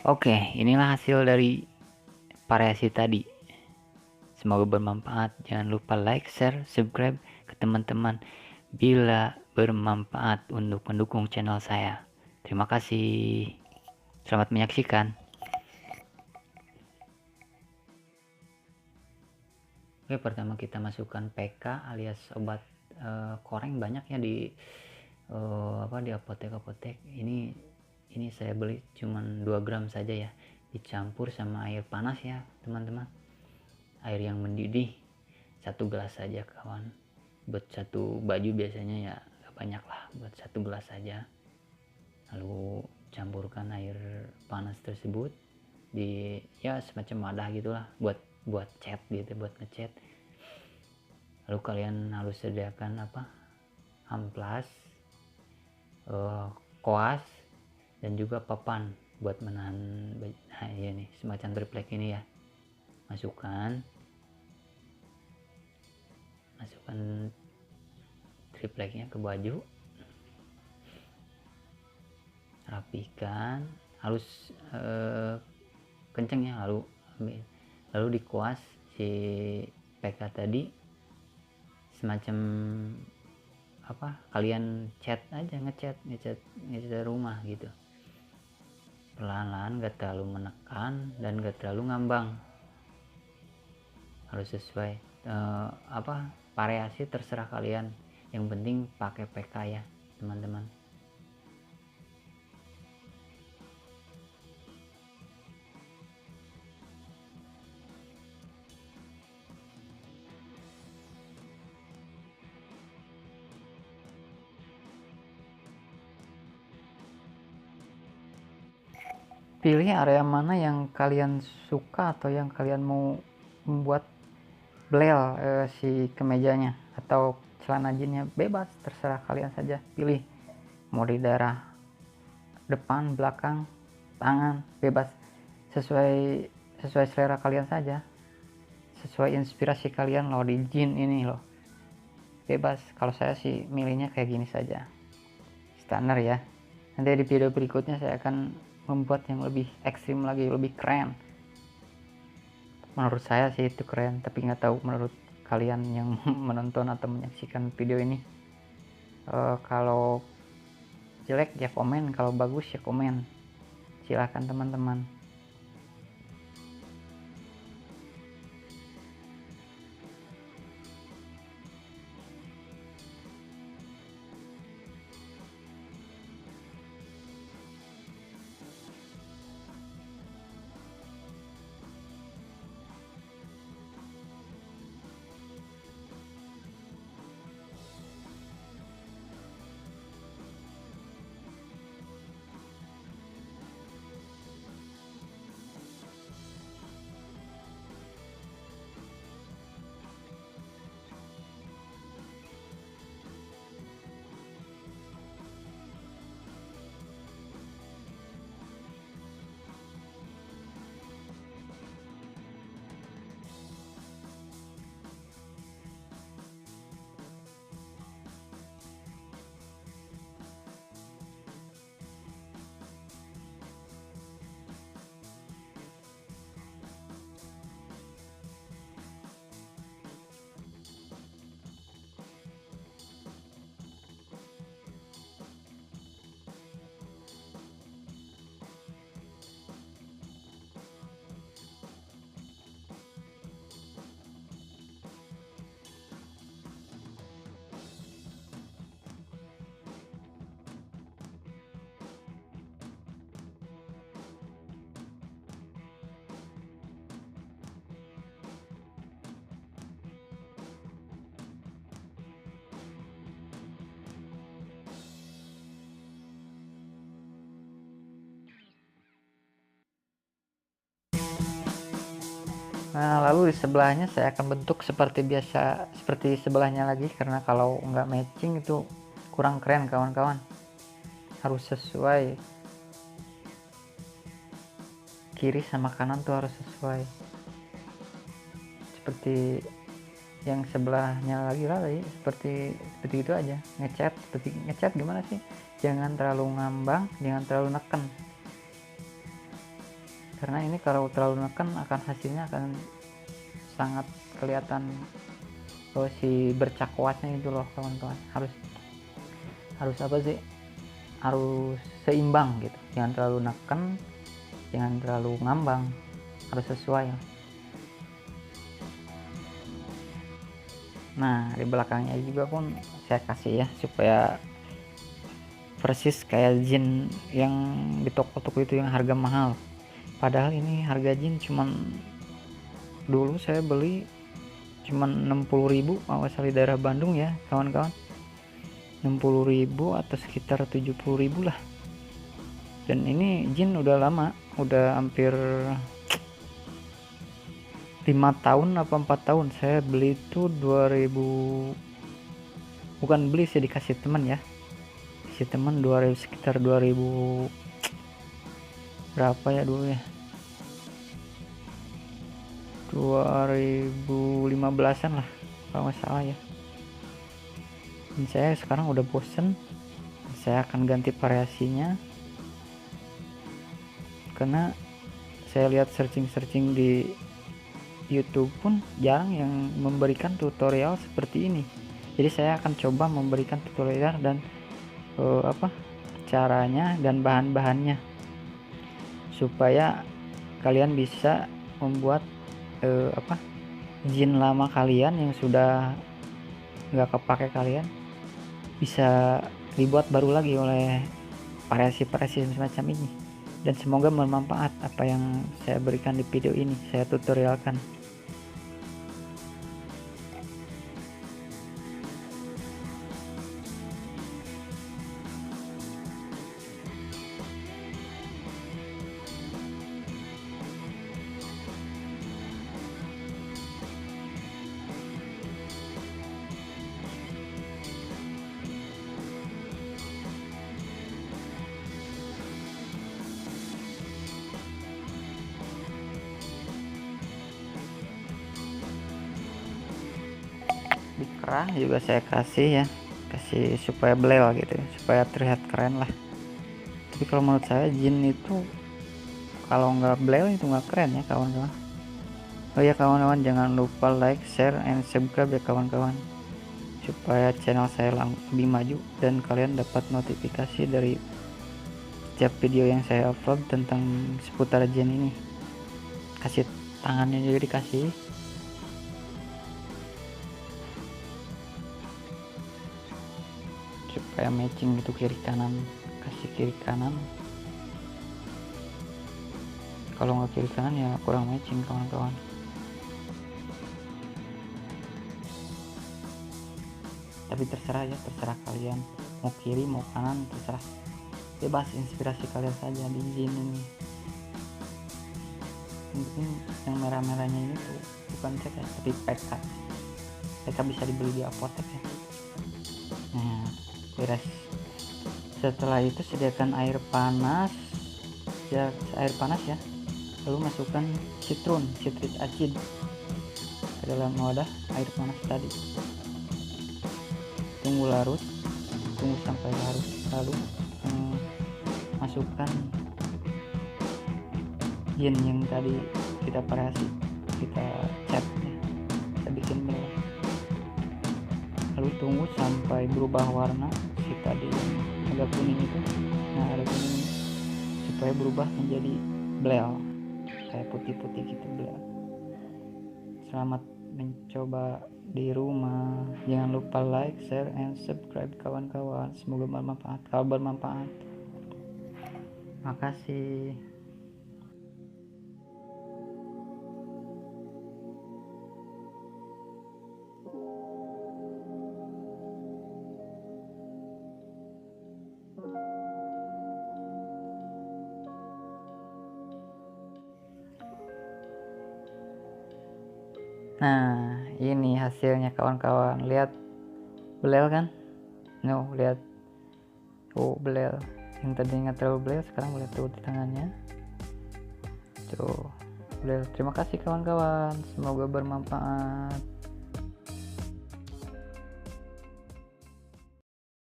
Oke, inilah hasil dari variasi tadi. Semoga bermanfaat. Jangan lupa like, share, subscribe ke teman-teman bila bermanfaat untuk mendukung channel saya. Terima kasih. Selamat menyaksikan. Oke, pertama kita masukkan PK alias obat koreng, banyak ya di di apotek. Ini saya beli cuman 2 gram saja ya. Dicampur sama air panas ya, teman-teman. Air yang mendidih 1 gelas saja kawan. Buat 1 baju biasanya ya gak banyak lah, buat 1 gelas saja. Lalu campurkan air panas tersebut di ya semacam wadah gitulah, buat cat gitu, buat ngecat. Lalu kalian harus sediakan amplas, koas, dan juga papan buat menahan. Nah ini semacam triplek ini ya. Masukkan tripleknya ke baju, rapikan, halus, kenceng ya, lalu dikuas si PK tadi semacam kalian cat aja, ngecat rumah gitu, perlahan-lahan, gak terlalu menekan dan gak terlalu ngambang. Harus sesuai variasi terserah kalian, yang penting pakai PK ya teman-teman. Pilih area mana yang kalian suka atau yang kalian mau membuat blel si kemejanya atau celana jeansnya, bebas, terserah kalian saja. Pilih mau di daerah depan, belakang, tangan, bebas, sesuai selera kalian saja, sesuai inspirasi kalian loh. Di jeans ini loh bebas. Kalau saya sih milihnya kayak gini saja, standar ya. Nanti di video berikutnya saya akan membuat yang lebih ekstrim lagi, lebih keren. Menurut saya sih itu keren, tapi nggak tahu menurut kalian yang menonton atau menyaksikan video ini. Kalau jelek ya komen, kalau bagus ya komen, silahkan teman-teman. Nah, lalu di sebelahnya saya akan bentuk seperti biasa, seperti sebelahnya lagi, karena kalau nggak matching itu kurang keren kawan-kawan. Harus sesuai, kiri sama kanan tuh harus sesuai, seperti yang sebelahnya lagi lah, seperti itu aja. Seperti ngecat gimana sih, jangan terlalu ngambang, jangan terlalu neken. karena ini kalau terlalu neken akan hasilnya akan sangat kelihatan si bercak kuatnya itu loh kawan-kawan. Harus apa sih, harus seimbang gitu, jangan terlalu neken, jangan terlalu ngambang, harus sesuai. Nah di belakangnya juga pun saya kasih ya supaya persis kayak jin yang di toko-toko itu yang harga mahal, padahal ini harga jin cuman dulu saya beli cuman 60.000 awas di daerah Bandung ya kawan-kawan, 60.000 atau sekitar 70.000 lah. Dan ini jin udah lama, udah hampir 5 tahun apa 4 tahun. Saya beli itu 2000, bukan beli sih, dikasih teman ya, si teman 2000, sekitar 2000 berapa ya dulu ya, 2015an lah kalau nggak salah ya. Dan saya sekarang udah bosen, saya akan ganti variasinya, karena saya lihat searching di YouTube pun jarang yang memberikan tutorial seperti ini. Jadi saya akan coba memberikan tutorial dan caranya dan bahan-bahannya, supaya kalian bisa membuat jin lama kalian yang sudah nggak kepake kalian bisa dibuat baru lagi oleh variasi-variasi semacam ini. Dan semoga bermanfaat apa yang saya berikan di video ini, saya tutorialkan. Di kerah juga saya kasih ya, kasih supaya belel gitu, supaya terlihat keren lah. Tapi kalau menurut saya jin itu kalau nggak belel itu nggak keren ya kawan-kawan. Oh ya kawan-kawan, jangan lupa like, share, and subscribe ya kawan-kawan, supaya channel saya lebih maju dan kalian dapat notifikasi dari setiap video yang saya upload tentang seputar jin ini. Kasih tangannya juga dikasih, supaya matching gitu kiri kanan, kasih kiri kanan. Kalau nggak kiri kanan ya kurang matching kawan-kawan. Tapi terserah ya, terserah kalian mau kiri mau kanan, terserah, bebas, inspirasi kalian saja di jin ini. Mungkin yang merah-merahnya ini tuh bukan cek ya, tapi PK bisa dibeli di apotek ya. Nah beres, setelah itu sediakan air panas ya, lalu masukkan citric acid ke dalam wadah air panas tadi, tunggu sampai larut, lalu masukkan jin yang tadi kita variasi, kita cat ya, kita bikin merah, lalu tunggu sampai berubah warna si tadi agak kuning itu, agak kuning supaya berubah menjadi belel kayak putih-putih gitu, belel. Selamat mencoba di rumah, jangan lupa like, share, and subscribe kawan-kawan, semoga bermanfaat. Kalau bermanfaat, makasih. Nah ini hasilnya kawan-kawan, lihat belel kan, lihat, belel, yang tadinya terlalu belel sekarang boleh tuh di tangannya tuh belel. Terima kasih kawan-kawan, semoga bermanfaat.